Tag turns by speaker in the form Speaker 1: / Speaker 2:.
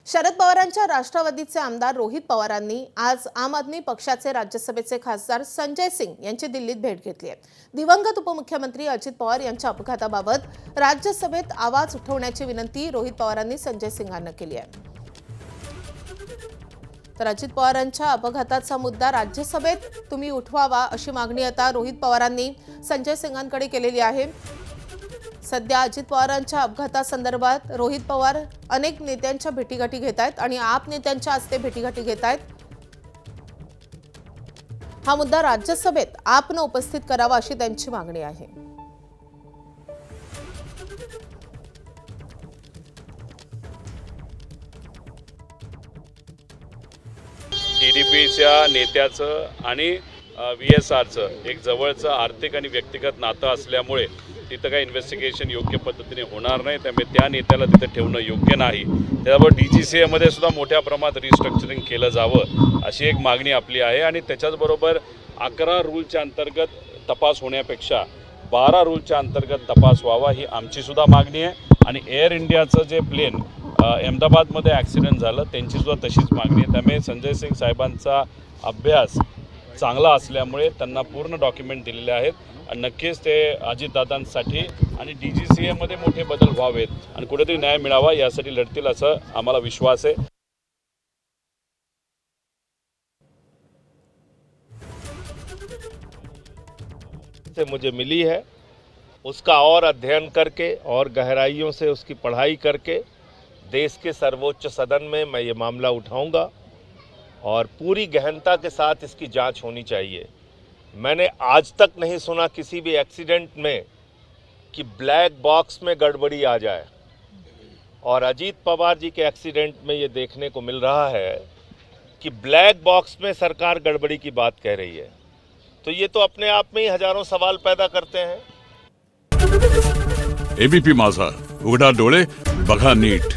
Speaker 1: शरद पवारांच्या राष्ट्रवादीचे आमदार रोहित पवारांनी आज आम आदमी पक्षाचे राज्यसभेचे खासदार संजय सिंग यांची दिल्लीत भेट घेतली आहे। दिवंगत उपमुख्यमंत्री अजित पवार यांच्या अपघाताबाबत राज्यसभेत आवाज उठवण्याची विनंती रोहित पवारांनी संजय सिंगांना केली आहे। तर अजित पवारांच्या अपघाताचा मुद्दा राज्यसभेत तुम्ही उठवावा अशी मागणी आता रोहित पवारांनी संजय सिंगांकडे केलेली आहे। सध्या अजित पवारांच्या अपघातासंदर्भात रोहित पवार अनेक नेत्यांच्या भेटीगाठी घेत आहेत आणि आप नेत्यांच्या हस्ते भेटीगाठी घेत आहेत। हा मुद्दा राज्यसभेत आपनं उपस्थित करावा अशी त्यांची मागणी आहे।
Speaker 2: टीडीपीच्या नेत्याचं आणि VSRचं एक जवळचं आर्थिक आणि व्यक्तिगत नातं असल्यामुळे तिथं काही इन्व्हेस्टिगेशन योग्य पद्धतीने होणार नाही, त्यामुळे त्या नेत्याला तिथे ठेवणं योग्य नाही। त्याबरोबर DGCA सुद्धा मोठ्या प्रमाणात रिस्ट्रक्चरिंग केलं जावं अशी एक मागणी आपली आहे आणि त्याच्याचबरोबर 11 रूलच्या अंतर्गत तपास होण्यापेक्षा 12 रूलच्या अंतर्गत तपास व्हावा ही आमची सुद्धा मागणी आहे। आणि एअर इंडियाचं जे प्लेन अहमदाबादमध्ये ॲक्सिडेंट झालं त्यांची सुद्धा तशीच मागणी आहे। त्यामुळे संजय सिंग साहेबांचा अभ्यास चांगला असल्यामुळे त्यांना पूर्ण डॉक्युमेंट दिलेले आहेत आणि नक्कीच ते अजितदादांसाठी आणि DGCA मोठे बदल व्हावेत आणि कुठेतरी न्याय मिळावा यासाठी लढतील असं आम्हाला विश्वास आहे।
Speaker 3: से मुझे मिली है उसका और अध्ययन करके और गहराइयों से उसकी पढ़ाई करके देश के सर्वोच्च सदन में मैं ये मामला उठाऊंगा और पूरी गहनता के साथ इसकी जांच होनी चाहिए। मैंने आज तक नहीं सुना किसी भी एक्सीडेंट में कि ब्लैक बॉक्स में गड़बड़ी आ जाए और अजीत पवार जी के एक्सीडेंट में ये देखने को मिल रहा है कि ब्लैक बॉक्स में सरकार गड़बड़ी की बात कह रही है। तो ये तो अपने आप में ही हजारों सवाल पैदा करते हैं।
Speaker 4: ABP माझा, उघडा डोळे बघा नीट।